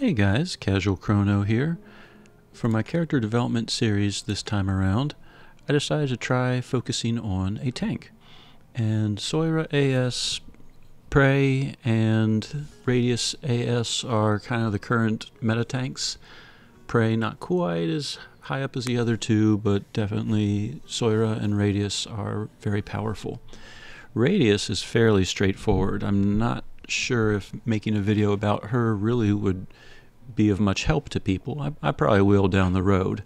Hey guys, Casual Chrono here. For my character development series this time around, I decided to try focusing on a tank. And Soira AS, Prey, and Radius AS are kind of the current meta tanks. Prey not quite as high up as the other two, but definitely Soira and Radius are very powerful. Radius is fairly straightforward. I'm not sure if making a video about her really would be of much help to people. I probably will down the road.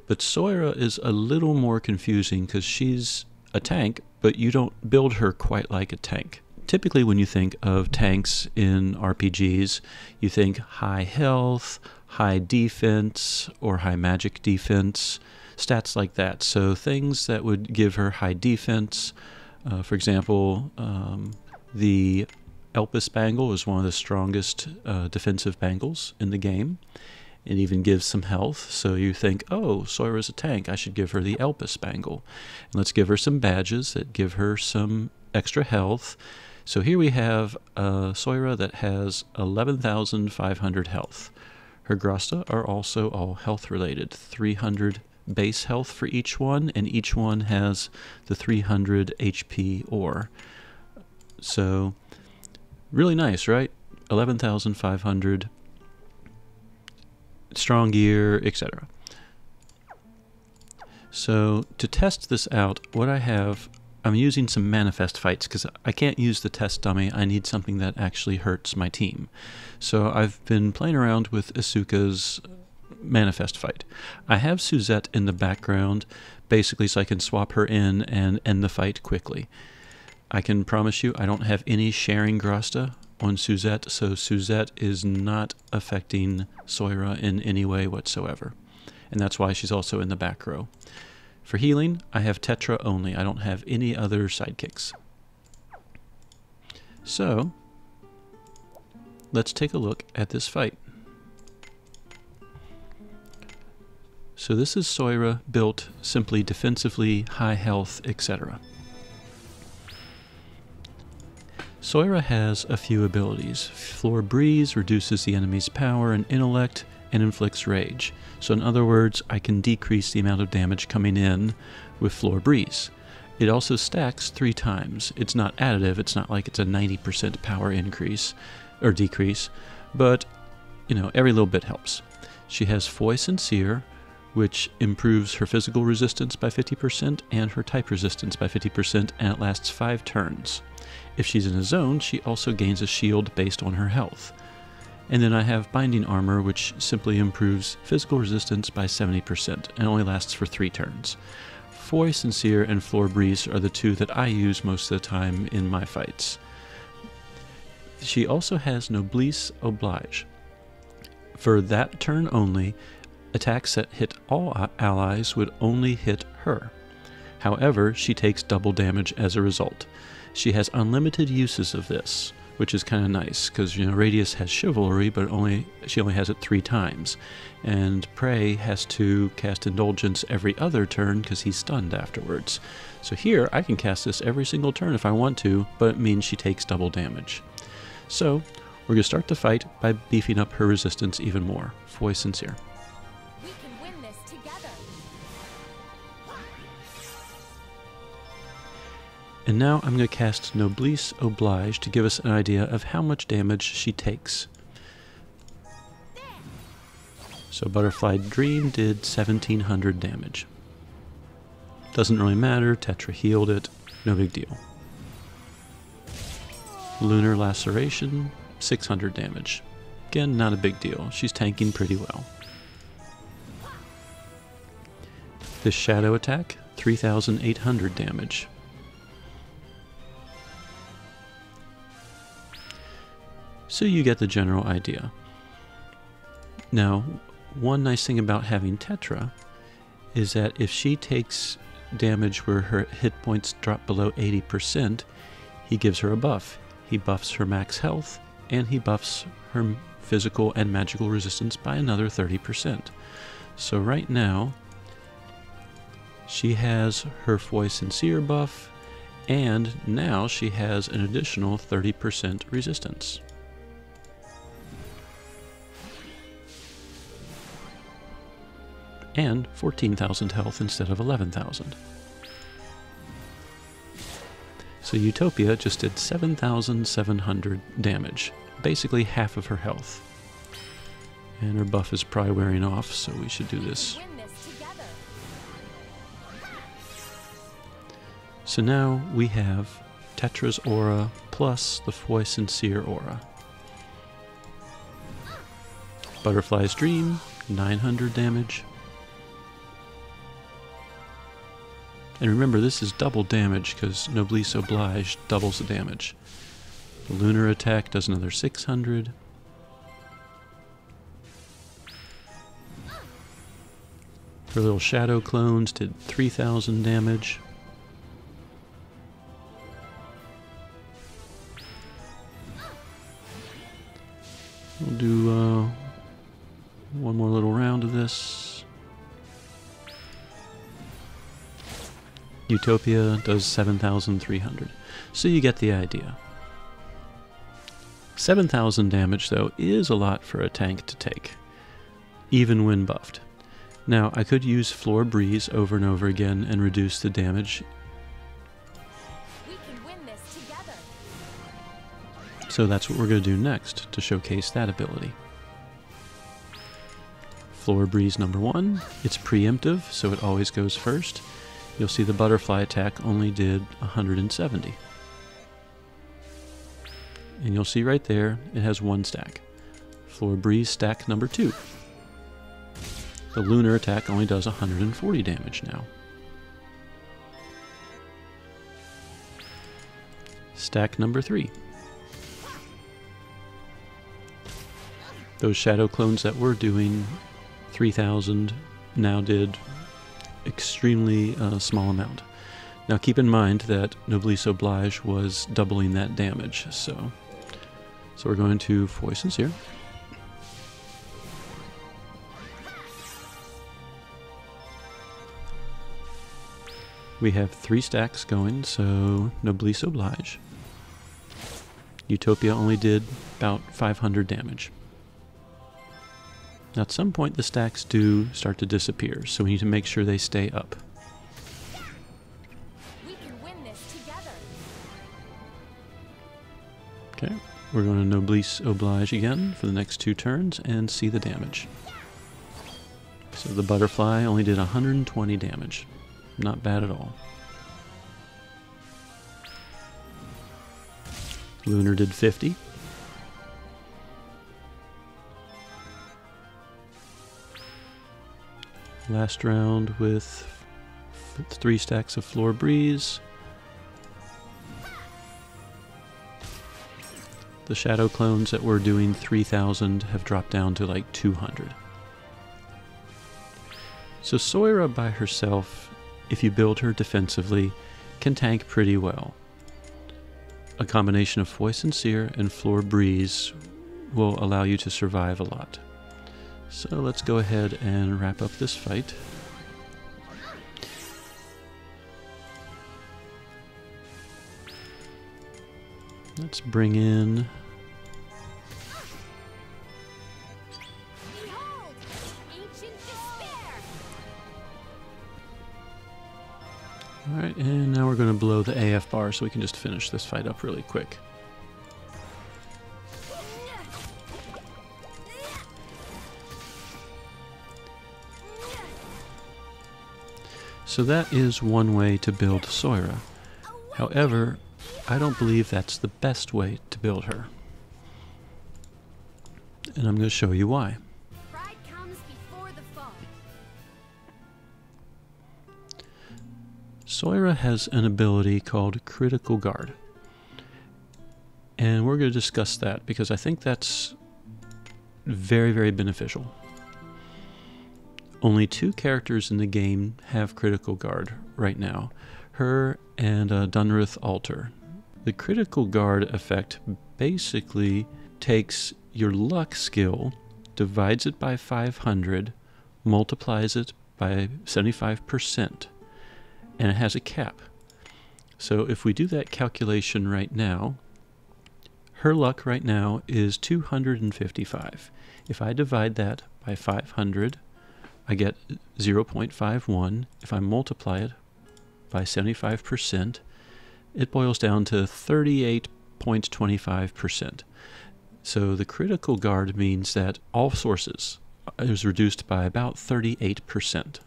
But Soira is a little more confusing because she's a tank, but you don't build her quite like a tank. Typically when you think of tanks in RPGs, you think high health, high defense, or high magic defense, stats like that. So things that would give her high defense, for example, the Elpis bangle is one of the strongest defensive bangles in the game. It even gives some health, so you think, oh, Soira's a tank, I should give her the Elpis bangle. And let's give her some badges that give her some extra health. So here we have a Soira that has 11,500 health. Her grasta are also all health related, 300 base health for each one, and each one has the 300 HP ore. So really nice, right? 11,500, strong gear, etc. So to test this out, what I have, I'm using some manifest fights because I can't use the test dummy. I need something that actually hurts my team. So I've been playing around with Asuka's manifest fight. I have Suzette in the background, basically so I can swap her in and end the fight quickly. I can promise you I don't have any sharing grasta on Suzette, so Suzette is not affecting Soira in any way whatsoever. And that's why she's also in the back row. For healing, I have Tetra only. I don't have any other sidekicks. So, let's take a look at this fight. So this is Soira built simply defensively, high health, etc. Soira has a few abilities. Floor Breeze reduces the enemy's power and intellect and inflicts rage. So in other words, I can decrease the amount of damage coming in with Floor Breeze. It also stacks 3 times. It's not additive, it's not like it's a 90% power increase or decrease, but you know, every little bit helps. She has Foi Sincere, which improves her physical resistance by 50% and her type resistance by 50%, and it lasts 5 turns. If she's in a zone, she also gains a shield based on her health. And then I have Binding Armor, which simply improves physical resistance by 70% and only lasts for 3 turns. Foi Sincere and Floor Breeze are the two that I use most of the time in my fights. She also has Noblesse Oblige. For that turn only, attacks that hit all allies would only hit her. However, she takes double damage as a result. She has unlimited uses of this, which is kind of nice, because you know Radius has Chivalry, but she only has it 3 times. And Prey has to cast Indulgence every other turn because he's stunned afterwards. So here, I can cast this every single turn if I want to, but it means she takes double damage. So, we're going to start the fight by beefing up her resistance even more. Foi Sincere. And now I'm going to cast Noblesse Oblige to give us an idea of how much damage she takes. So Butterfly Dream did 1700 damage. Doesn't really matter, Tetra healed it, no big deal. Lunar Laceration, 600 damage. Again, not a big deal, she's tanking pretty well. This Shadow attack, 3800 damage. So you get the general idea. Now, one nice thing about having Tetra is that if she takes damage where her hit points drop below 80%, he gives her a buff. He buffs her max health, and he buffs her physical and magical resistance by another 30%. So right now, she has her Foi Sincere buff, and now she has an additional 30% resistance. and 14,000 health instead of 11,000. So Utopia just did 7,700 damage, basically half of her health. And her buff is probably wearing off, so we should do this. So now we have Tetra's aura plus the Foi Sincere aura. Butterfly's Dream, 900 damage. And remember, this is double damage because Noblesse Oblige doubles the damage. The Lunar attack does another 600. Her little shadow clones did 3,000 damage. We'll do one more little round of this. Utopia does 7,300. So you get the idea. 7,000 damage, though, is a lot for a tank to take, even when buffed. Now, I could use Floor Breeze over and over again and reduce the damage. We can win this together. So that's what we're going to do next to showcase that ability. Floor Breeze number 1. It's preemptive, so it always goes first. You'll see the butterfly attack only did 170. And you'll see right there, it has 1 stack. Floor Breeze stack number 2. The lunar attack only does 140 damage now. Stack number 3. Those shadow clones that were doing 3,000 now did extremely small amount. Now keep in mind that Noblesse Oblige was doubling that damage, so we're going to Foi Sincere. We have 3 stacks going, so Noblesse Oblige. Utopia only did about 500 damage. Now at some point the stacks do start to disappear, so we need to make sure they stay up. We can win this together. Okay, we're going to Noblesse Oblige again for the next 2 turns and see the damage. So the butterfly only did 120 damage. Not bad at all. Lunar did 50. Last round with 3 stacks of Floor Breeze. The shadow clones that were doing 3,000 have dropped down to like 200. So Soira by herself, if you build her defensively, can tank pretty well. A combination of Foi Sincere and Floor Breeze will allow you to survive a lot. So let's go ahead and wrap up this fight. Let's bring in Behold, ancient despair. Alright, and now we're going to blow the AF bar so we can just finish this fight up really quick. So that is one way to build Soira. However, I don't believe that's the best way to build her. And I'm going to show you why. Pride comes before the fall. Soira has an ability called Critical Guard. And we're going to discuss that because I think that's very, very beneficial. Only 2 characters in the game have Critical Guard right now. Her and Dunrith Alter. The Critical Guard effect basically takes your luck skill, divides it by 500, multiplies it by 75%, and it has a cap. So if we do that calculation right now, her luck right now is 255. If I divide that by 500, I get 0.51. If I multiply it by 75%, it boils down to 38.25%. So the critical guard means that all sources is reduced by about 38%,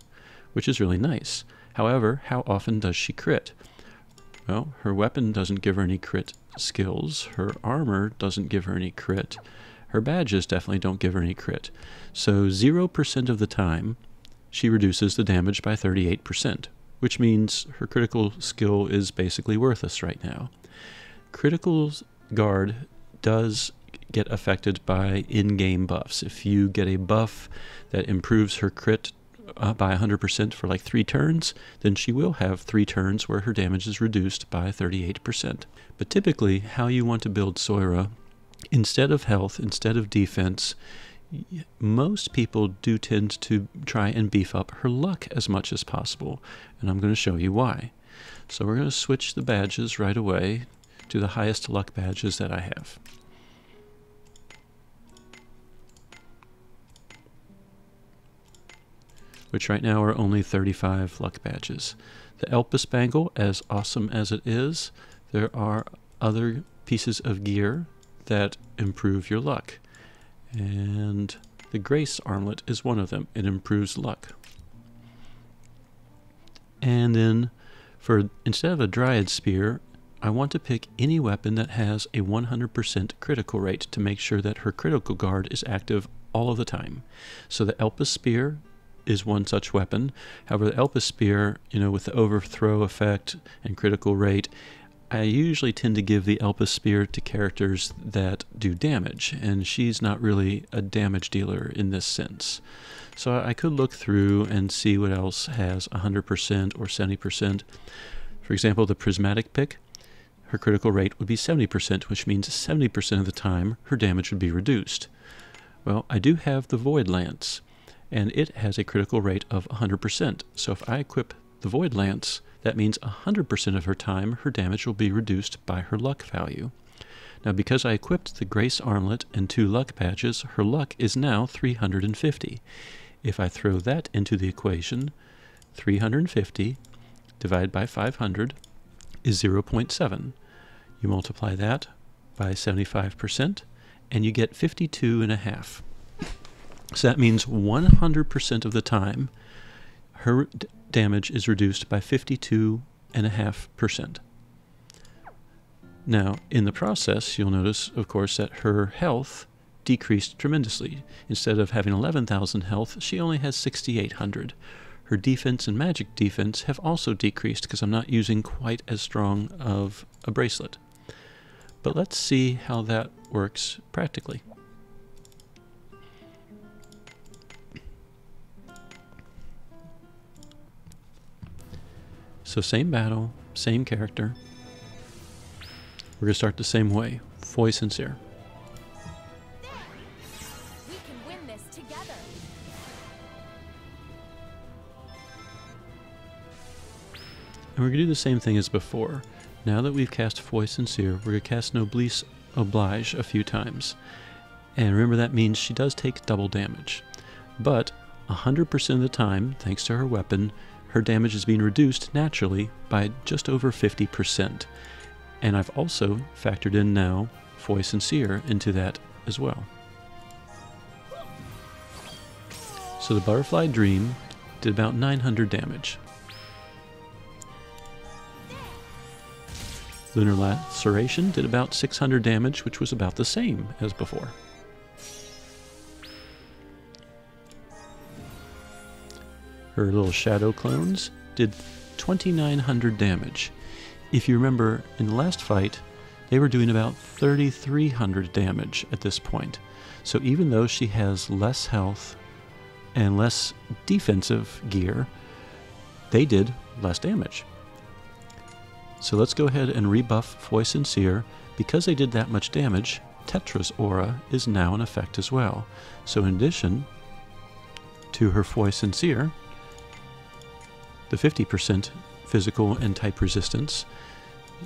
which is really nice. However, how often does she crit? Well, her weapon doesn't give her any crit skills. Her armor doesn't give her any crit. Her badges definitely don't give her any crit. So 0% of the time, she reduces the damage by 38%, which means her critical skill is basically worthless right now. Critical guard does get affected by in-game buffs. If you get a buff that improves her crit by 100% for like 3 turns, then she will have 3 turns where her damage is reduced by 38%. But typically, how you want to build Soira, instead of health, instead of defense, most people do tend to try and beef up her luck as much as possible, and I'm going to show you why. So we're going to switch the badges right away to the highest luck badges that I have. Which right now are only 35 luck badges. The Elpis Bangle, as awesome as it is, there are other pieces of gear that improve your luck. And the Grace Armlet is one of them. It improves luck. And then, instead of a Dryad Spear, I want to pick any weapon that has a 100% critical rate to make sure that her critical guard is active all of the time. So the Elpis Spear is one such weapon. However, the Elpis Spear, with the overthrow effect and critical rate, I usually tend to give the Elpis Spear to characters that do damage, and she's not really a damage dealer in this sense. So I could look through and see what else has 100% or 70%. For example, the Prismatic Pick, her critical rate would be 70%, which means 70% of the time her damage would be reduced. Well, I do have the Void Lance, and it has a critical rate of 100%. So if I equip the Void Lance, that means 100% of her time her damage will be reduced by her luck value. Now because I equipped the Grace Armlet and 2 luck badges, her luck is now 350. If I throw that into the equation, 350 divided by 500 is 0.7. You multiply that by 75% and you get 52.5. So that means 100% of the time her damage is reduced by 52.5%. Now, in the process, you'll notice, of course, that her health decreased tremendously. Instead of having 11,000 health, she only has 6,800. Her defense and magic defense have also decreased because I'm not using quite as strong of a bracelet. But let's see how that works practically. So same battle, same character. We're going to start the same way. Foi Sincere. We can win this together. And we're going to do the same thing as before. Now that we've cast Foi Sincere, we're going to cast Noblesse Oblige a few times. And remember that means she does take double damage. But 100% of the time, thanks to her weapon, her damage is being reduced naturally by just over 50%. And I've also factored in now Foi Sincere into that as well. So the Butterfly Dream did about 900 damage. Lunar Laceration did about 600 damage, which was about the same as before. Her little shadow clones did 2,900 damage. If you remember, in the last fight, they were doing about 3,300 damage at this point. So even though she has less health and less defensive gear, they did less damage. So let's go ahead and rebuff Foi Sincere. Because they did that much damage, Tetra's aura is now in effect as well. So in addition to her Foi Sincere, the 50% physical and type resistance,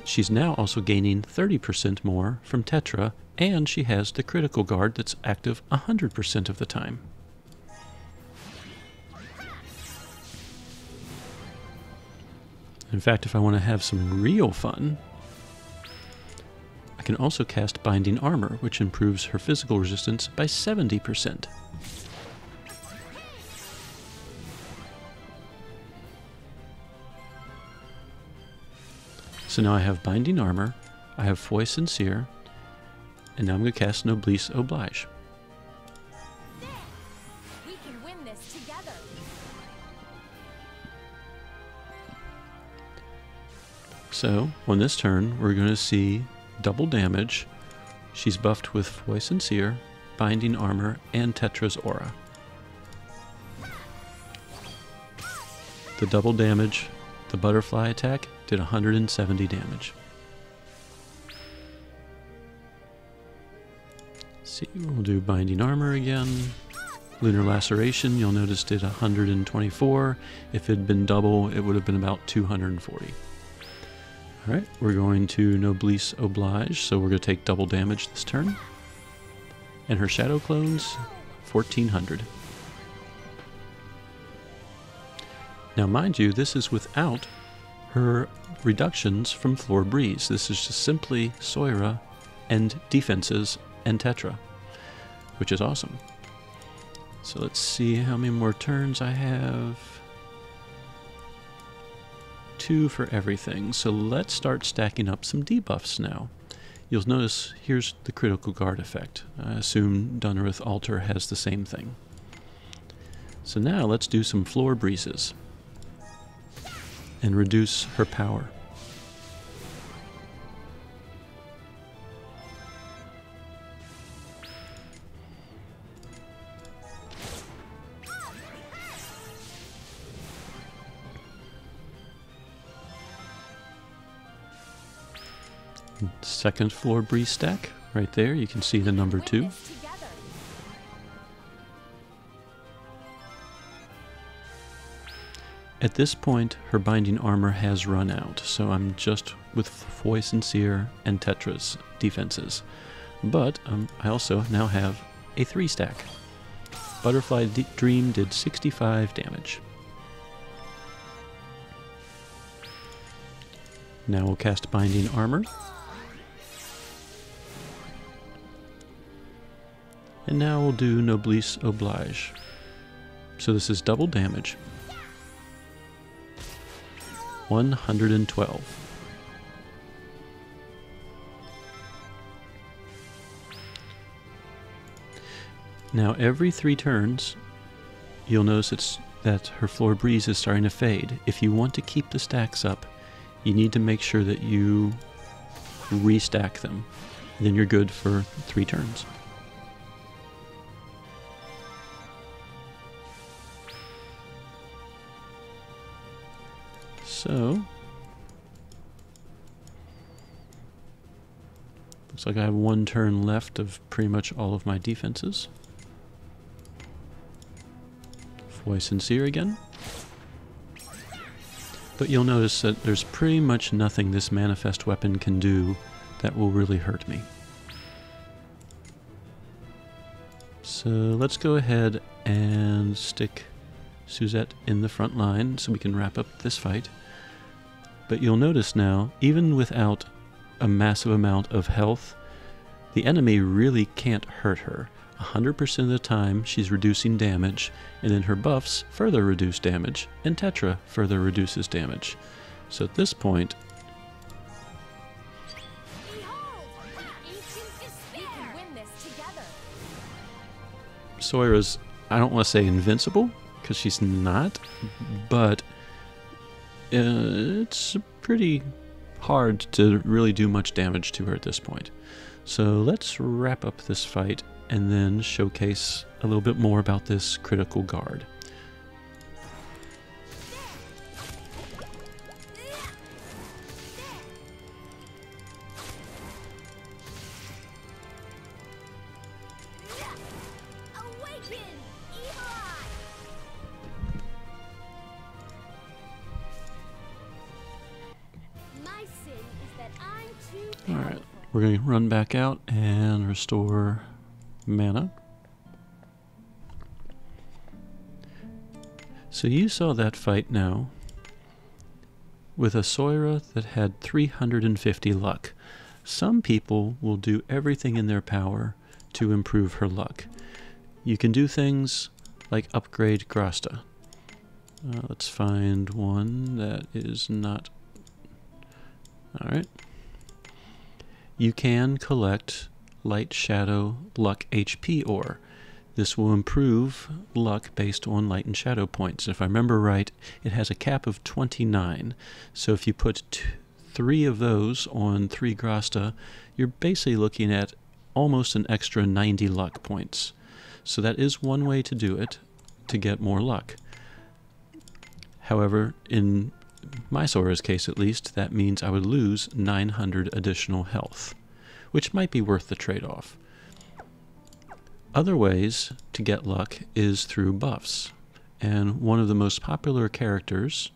she's now also gaining 30% more from Tetra, and she has the critical guard that's active 100% of the time. In fact, if I want to have some real fun, I can also cast Binding Armor, which improves her physical resistance by 70%. So now I have Binding Armor, I have Foi Sincere, and now I'm going to cast Noblesse Oblige. We can win this together. So, on this turn, we're going to see double damage. She's buffed with Foi Sincere, Binding Armor, and Tetra's Aura. The double damage, the butterfly attack, did 170 damage. See, we'll do Binding Armor again. Lunar Laceration, you'll notice, did 124. If it had been double, it would have been about 240. Alright, we're going to Noblesse Oblige, so we're going to take double damage this turn. And her Shadow Clones, 1400. Now mind you, this is without her reductions from Floor Breeze. This is just simply Soira and defenses and Tetra, which is awesome. So let's see how many more turns I have. 2 for everything. So let's start stacking up some debuffs now. You'll notice here's the Critical Guard effect. I assume Dunnerith Altar has the same thing. So now let's do some Floor Breezes and reduce her power. Second Floor Breeze stack, right there, you can see the number 2. At this point, her Binding Armor has run out, so I'm just with Foi Sincere and Tetra's defenses. But I also now have a 3 stack. Butterfly Dream did 65 damage. Now we'll cast Binding Armor. And now we'll do Noblesse Oblige. So this is double damage. 112. Now every 3 turns, you'll notice that her Floor Breeze is starting to fade. If you want to keep the stacks up, you need to make sure that you restack them. Then you're good for 3 turns. So, looks like I have 1 turn left of pretty much all of my defenses. Foi Sincere again. But you'll notice that there's pretty much nothing this Manifest weapon can do that will really hurt me. So let's go ahead and stick Suzette in the front line so we can wrap up this fight. But you'll notice now, even without a massive amount of health, the enemy really can't hurt her. 100% of the time she's reducing damage, and then her buffs further reduce damage, and Tetra further reduces damage. So at this point, Soira's, I don't want to say invincible, because she's not, but it's pretty hard to really do much damage to her at this point. So let's wrap up this fight and then showcase a little bit more about this Critical Guard. Alright, we're going to run back out and restore mana. So you saw that fight now, with a Soira that had 350 luck. Some people will do everything in their power to improve her luck. You can do things like upgrade grasta. Let's find one that is not... Alright. You can collect light shadow luck HP ore. This will improve luck based on light and shadow points. If I remember right, it has a cap of 29. So if you put 3 of those on 3 grasta, you're basically looking at almost an extra 90 luck points. So that is one way to do it, to get more luck. However, in my Soira's case at least, that means I would lose 900 additional health, which might be worth the trade-off. Other ways to get luck is through buffs, and one of the most popular characters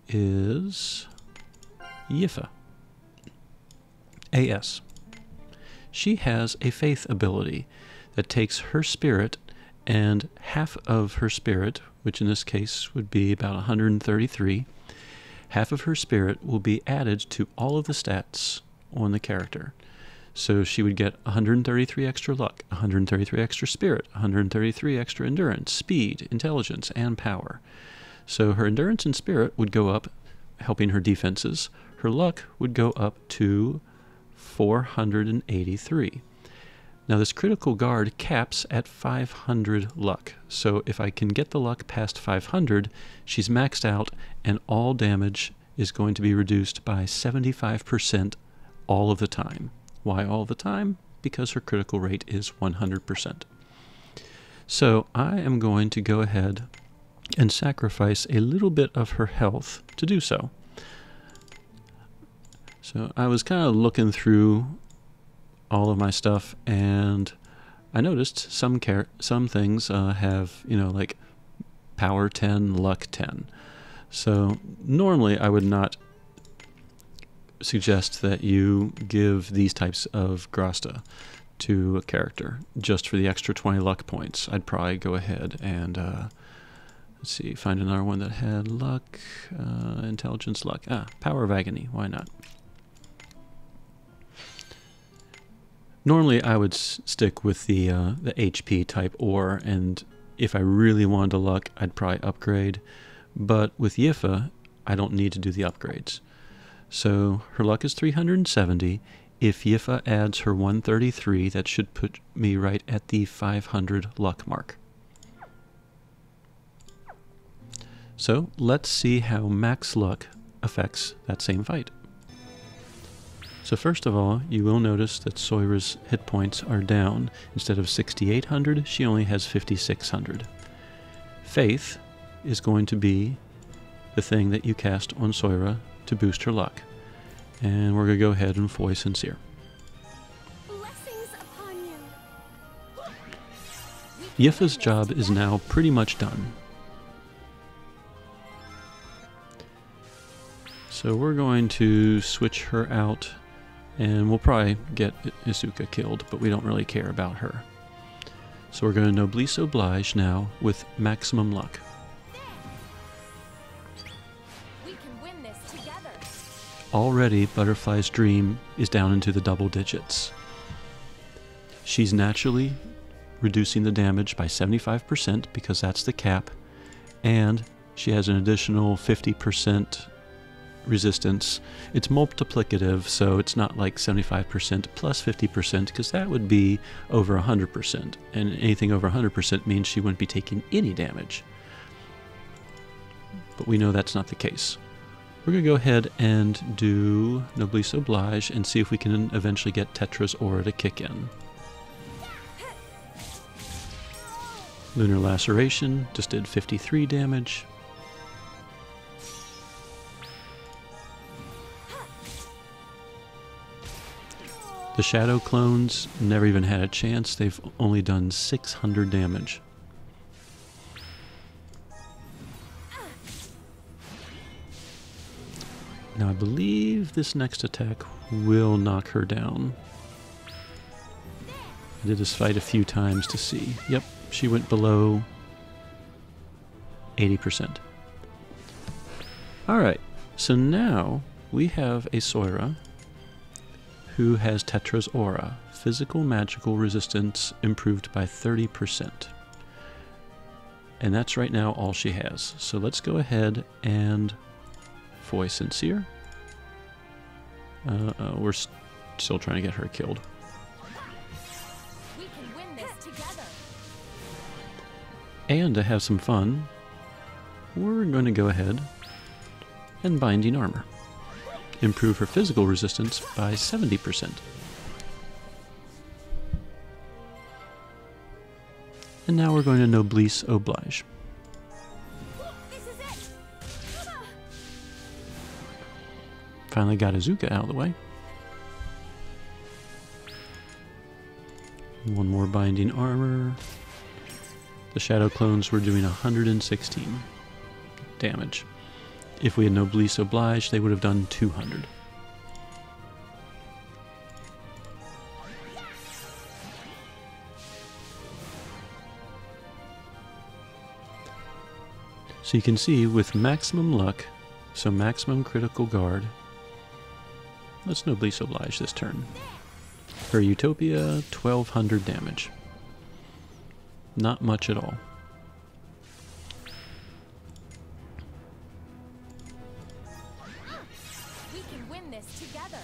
is Yifa, AS. She has a faith ability that takes her spirit, and half of her spirit, which in this case would be about 133, half of her spirit will be added to all of the stats on the character. So she would get 133 extra luck, 133 extra spirit, 133 extra endurance, speed, intelligence, and power. So her endurance and spirit would go up, helping her defenses. Her luck would go up to 483. Now this critical guard caps at 500 luck. So if I can get the luck past 500, she's maxed out, and all damage is going to be reduced by 75% all of the time. Why all the time? Because her critical rate is 100%. So I am going to go ahead and sacrifice a little bit of her health to do so. So I was kind of looking through all of my stuff, and I noticed some things have, like power 10, luck 10. So normally I would not suggest that you give these types of grasta to a character just for the extra 20 luck points. I'd probably go ahead and let's see, find another one that had luck, intelligence, luck. Power of agony. Why not? Normally I would stick with the HP type ore, and if I really wanted to luck, I'd probably upgrade. But with Yifa, I don't need to do the upgrades. So her luck is 370. If Yifa adds her 133, that should put me right at the 500 luck mark. So let's see how max luck affects that same fight. So first of all, you will notice that Soira's hit points are down. Instead of 6,800, she only has 5,600. Faith is going to be the thing that you cast on Soira to boost her luck. And we're going to go ahead and foy Sincere. Blessings upon you. Yifa's job is now pretty much done. So we're going to switch her out, and we'll probably get Isuka killed, but we don't really care about her. So we're going to Noblesse Oblige now with maximum luck. Already, Butterfly's Dream is down into the double digits. She's naturally reducing the damage by 75% because that's the cap, and she has an additional 50% resistance. It's multiplicative, so it's not like 75% plus 50%, because that would be over 100%, and anything over 100% means she wouldn't be taking any damage. But we know that's not the case. We're going to go ahead and do Noblesse Oblige and see if we can eventually get Tetra's aura to kick in. Lunar Laceration just did 53 damage. The Shadow Clones never even had a chance. They've only done 600 damage. Now I believe this next attack will knock her down. I did this fight a few times to see. Yep, she went below 80%. Alright, So now we have a Soira who has Tetra's Aura, physical magical resistance improved by 30%. And that's right now all she has. So let's go ahead and Foy Sincere. We're still trying to get her killed. We can win this together. And to have some fun, we're going to go ahead and Binding Armor. Improve her physical resistance by 70%. And now we're going to Noblesse Oblige. This is it. Finally got Azuka out of the way. One more Binding Armor. The Shadow Clones were doing 116 damage. If we had Noblesse Oblige, they would have done 200. So you can see with maximum luck, so maximum critical guard, let's Noblesse Oblige this turn. For Utopia, 1200 damage. Not much at all. We can win this together.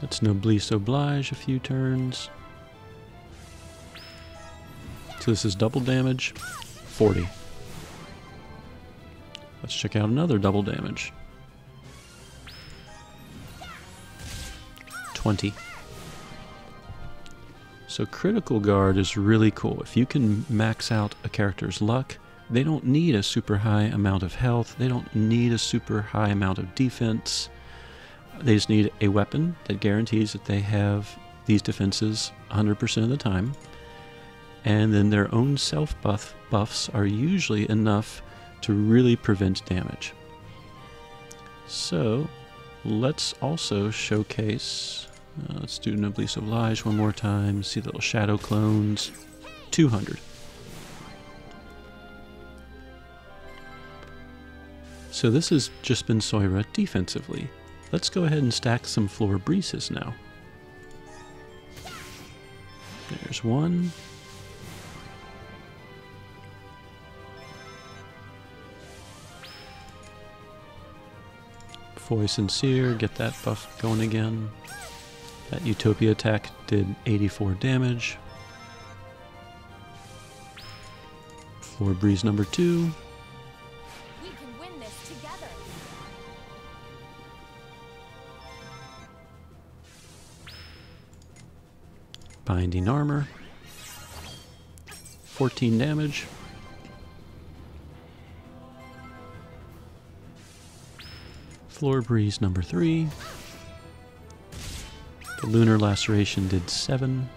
Let's Noblesse Oblige a few turns. So this is double damage, 40. Let's check out another double damage. 20. So critical guard is really cool. If you can max out a character's luck, they don't need a super high amount of health. They don't need a super high amount of defense. They just need a weapon that guarantees that they have these defenses 100% of the time. And then their own buffs are usually enough to really prevent damage. So let's also showcase, let's do Noblesse Oblige one more time, see the little Shadow Clones, 200. So this has just been Soira defensively. Let's go ahead and stack some Floor Breezes now. There's one. Foy Sincere, get that buff going again. That Utopia attack did 84 damage. Floor Breeze number 2. We can win this together. Binding Armor. 14 damage. Floor Breeze number 3. The Lunar Laceration did 7.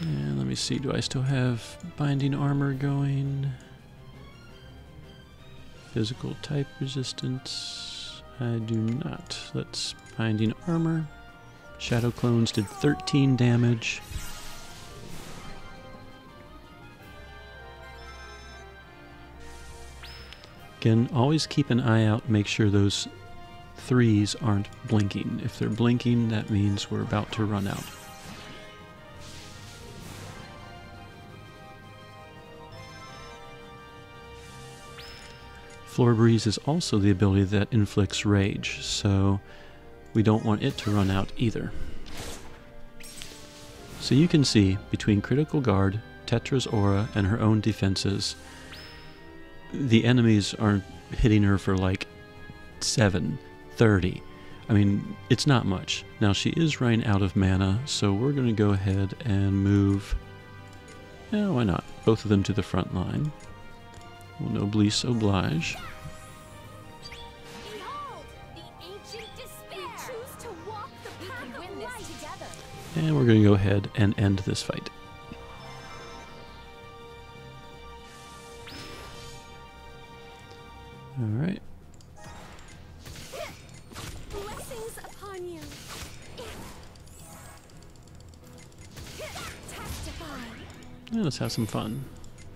And let me see, do I still have Binding Armor going? Physical type resistance? I do not. Let's Binding Armor. Shadow Clones did 13 damage. Again, always keep an eye out, make sure those 3s aren't blinking. If they're blinking, that means we're about to run out. Floor Breeze is also the ability that inflicts rage, so we don't want it to run out either. So you can see, between Critical Guard, Tetra's Aura, and her own defenses, the enemies aren't hitting her for like 7, 30. I mean, it's not much. Now she is running out of mana, so we're going to go ahead and move, yeah, why not, both of them to the front line. We'll Noblesse Oblige. Behold, the ancient despair. We choose to walk the path of light together. And we're going to go ahead and end this fight. Alright. Blessings upon you. Testify. Yeah, let's have some fun.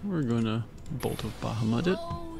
We're going to Bolt of Bahamut it. Oh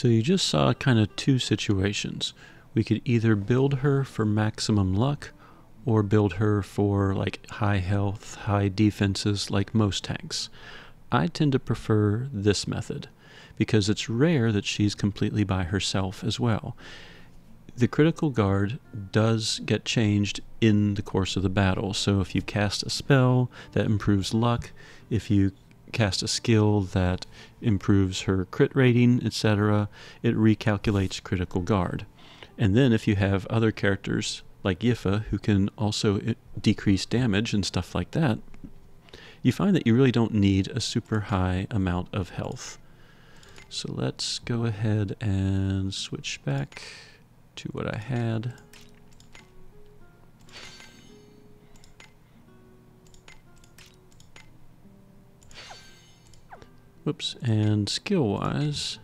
So you just saw kind of two situations. We could either build her for maximum luck or build her for like high health, high defenses like most tanks. I tend to prefer this method because it's rare that she's completely by herself as well. The critical guard does get changed in the course of the battle, so if you cast a spell that improves luck, if you cast a skill that improves her crit rating, etc., it recalculates critical guard. And then if you have other characters like Yifa who can also decrease damage and stuff like that, you find that you really don't need a super high amount of health. So let's go ahead and switch back to what I had. Whoops, and skill-wise,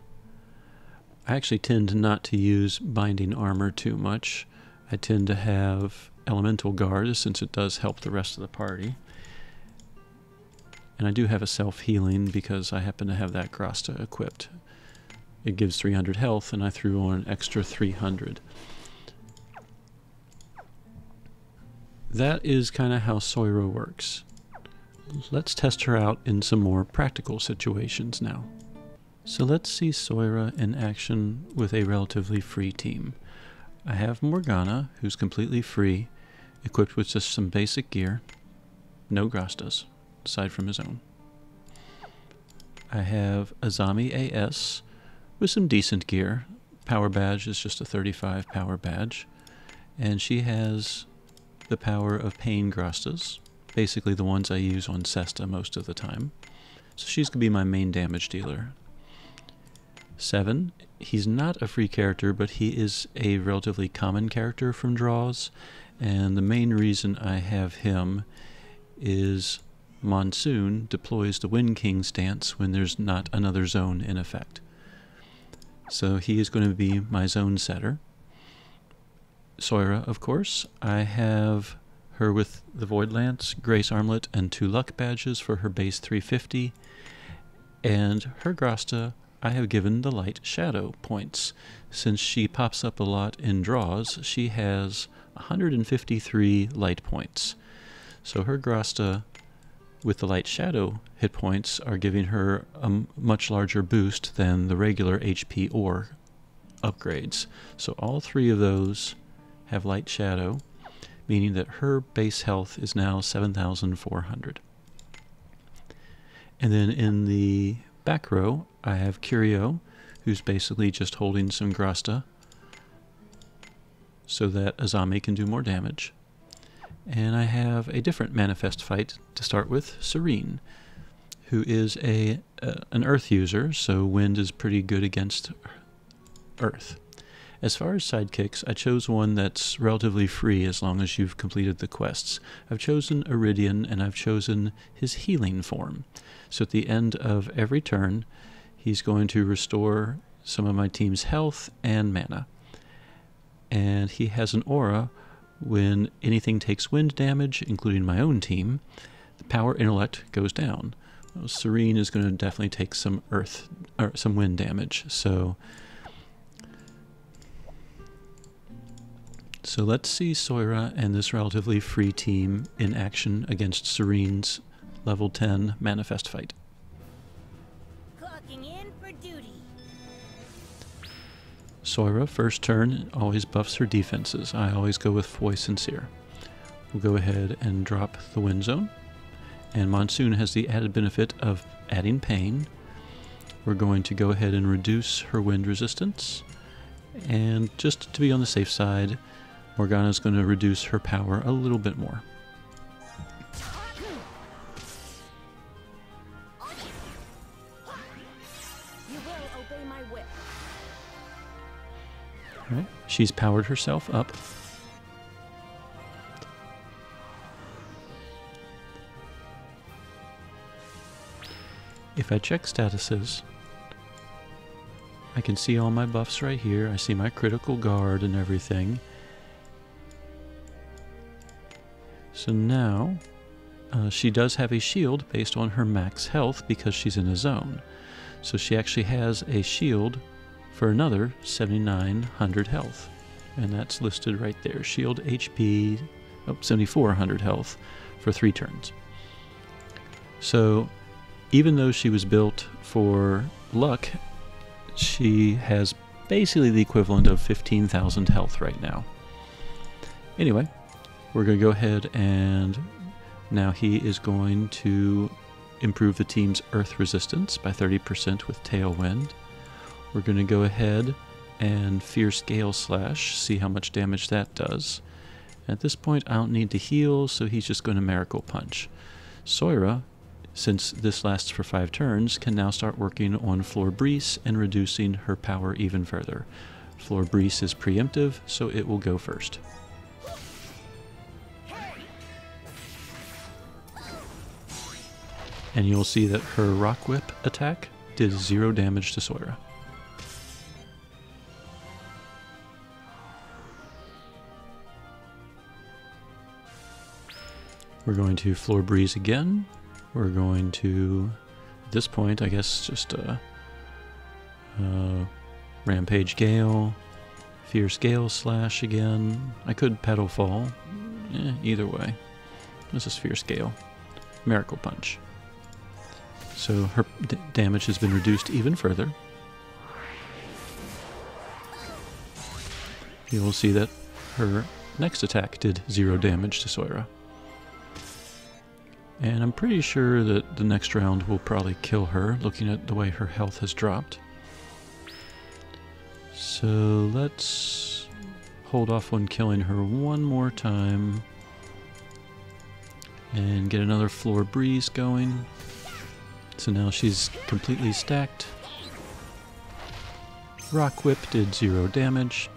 I actually tend not to use binding armor too much. I tend to have elemental guard since it does help the rest of the party. And I do have a self-healing because I happen to have that grasta equipped. It gives 300 health and I threw on an extra 300. That is kind of how Soira works. Let's test her out in some more practical situations now. So let's see Soira in action with a relatively free team. I have Morgana, who's completely free, equipped with just some basic gear, no grastas, aside from his own. I have Azami AS with some decent gear. Power badge is just a 35 power badge, and she has the power of pain grastas, basically the ones I use on Cesta most of the time. So she's going to be my main damage dealer. 7, he's not a free character, but he is a relatively common character from draws, and the main reason I have him is Monsoon deploys the Wind King stance when there's not another zone in effect. So he is going to be my zone setter. Soira, of course, I have her with the Void Lance, Grace Armlet, and 2 luck badges for her base 350, and her grasta I have given the Light Shadow points. Since she pops up a lot in draws, she has 153 light points. So her grasta with the Light Shadow hit points are giving her a much larger boost than the regular HP or upgrades. So all 3 of those have Light Shadow, meaning that her base health is now 7,400. And then in the back row, I have Curio, who's basically just holding some grasta so that Azami can do more damage. And I have a different manifest fight to start with, Serene, who is an earth user, so wind is pretty good against earth. As far as sidekicks, I chose one that's relatively free as long as you've completed the quests. I've chosen Iridian, and I've chosen his healing form. So at the end of every turn, he's going to restore some of my team's health and mana. And he has an aura when anything takes wind damage, including my own team, the power intellect goes down. Well, Serene is going to definitely take some earth or some wind damage. So let's see Soira and this relatively free team in action against Serene's level 10 manifest fight. Clocking in for duty. Soira, first turn, always buffs her defenses. I always go with Foi Sincere. We'll go ahead and drop the Wind Zone. And Monsoon has the added benefit of adding pain. We're going to go ahead and reduce her wind resistance. And just to be on the safe side, Morgana's going to reduce her power a little bit more. You will obey my whip. All right, she's powered herself up. If I check statuses, I can see all my buffs right here. I see my critical guard and everything. So now, she does have a shield based on her max health because she's in a zone. So she actually has a shield for another 7,900 health. And that's listed right there. Shield HP, 7,400 health for 3 turns. So even though she was built for luck, she has basically the equivalent of 15,000 health right now. Anyway, we're going to go ahead and now he is going to improve the team's earth resistance by 30% with Tailwind. We're going to go ahead and Fierce Gale Slash, see how much damage that does. At this point I don't need to heal, so he's just going to Miracle Punch. Soira, since this lasts for 5 turns, can now start working on Floor Breeze and reducing her power even further. Floor Breeze is preemptive, so it will go first. And you'll see that her Rock Whip attack did 0 damage to Soira. We're going to Floor Breeze again. We're going to, at this point, I guess just Rampage Gale, Fierce Gale Slash again. I could Petal Fall. Either way. This is Fierce Gale. Miracle Punch. So her damage has been reduced even further. You will see that her next attack did 0 damage to Soira. And I'm pretty sure that the next round will probably kill her, looking at the way her health has dropped. So let's hold off on killing her one more time and get another Floor Breeze going. So now she's completely stacked. Rock Whip did 0 damage.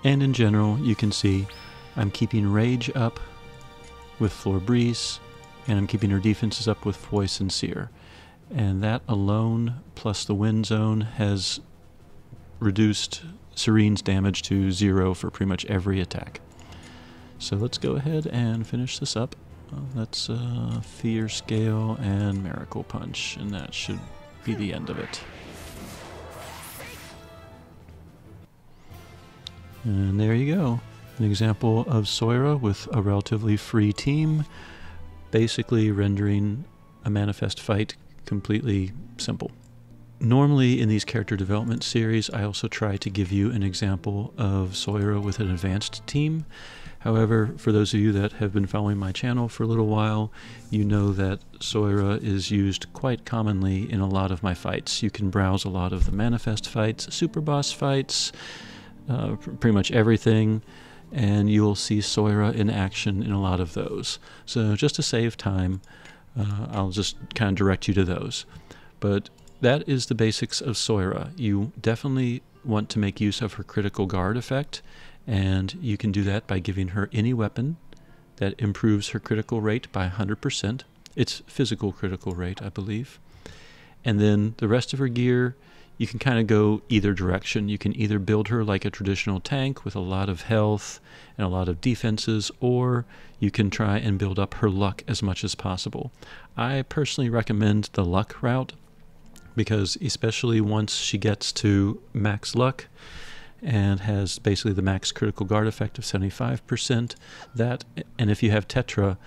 And in general, you can see I'm keeping Rage up with Floor Breeze, and I'm keeping her defenses up with Voice and Seer. And that alone, plus the Wind Zone, has reduced Serene's damage to 0 for pretty much every attack. So let's go ahead and finish this up. Let's Fierce Gale and Miracle Punch, and that should be the end of it. And there you go. An example of Soira with a relatively free team, basically rendering a manifest fight completely simple. Normally in these character development series, I also try to give you an example of Soira with an advanced team. However, for those of you that have been following my channel for a little while, you know that Soira is used quite commonly in a lot of my fights. You can browse a lot of the manifest fights, super boss fights, pretty much everything, and you'll see Soira in action in a lot of those. So just to save time, I'll just kind of direct you to those. But that is the basics of Soira. You definitely want to make use of her critical guard effect, and you can do that by giving her any weapon that improves her critical rate by 100%. It's physical critical rate, I believe. And then the rest of her gear, you can kind of go either direction. You can either build her like a traditional tank with a lot of health and a lot of defenses, or you can try and build up her luck as much as possible. I personally recommend the luck route, because especially once she gets to max luck and has basically the max critical guard effect of 75%, that, and if you have Tetra,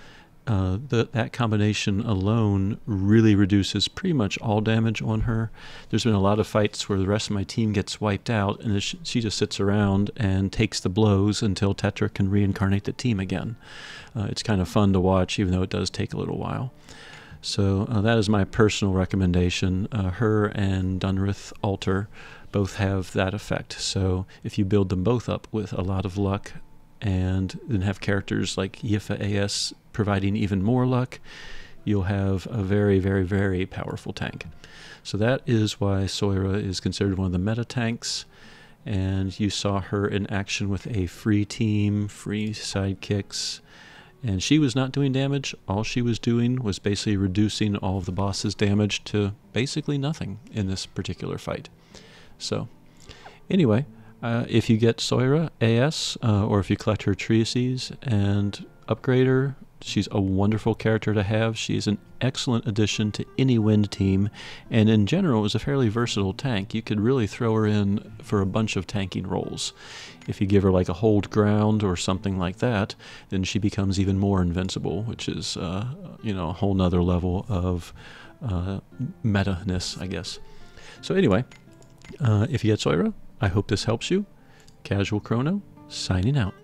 that combination alone really reduces pretty much all damage on her. There's been a lot of fights where the rest of my team gets wiped out, and she just sits around and takes the blows until Tetra can reincarnate the team again. It's kind of fun to watch, even though it does take a little while. So that is my personal recommendation. Her and Dunrith Altar both have that effect. So if you build them both up with a lot of luck, and then have characters like Yifa AS providing even more luck, you'll have a very, very, very powerful tank. So that is why Soira is considered one of the meta tanks, and you saw her in action with a free team, free sidekicks, and she was not doing damage. All she was doing was basically reducing all of the boss's damage to basically nothing in this particular fight. So anyway, if you get Soira AS, or if you collect her treatises and upgrade her, She's a wonderful character to have. She's an excellent addition to any wind team, and in general is a fairly versatile tank. You could really throw her in for a bunch of tanking roles. If you give her like a hold ground or something like that, then she becomes even more invincible, which is you know, a whole nother level of meta-ness, I guess. So anyway, if you get Soira, I hope this helps you. Casual Crono, signing out.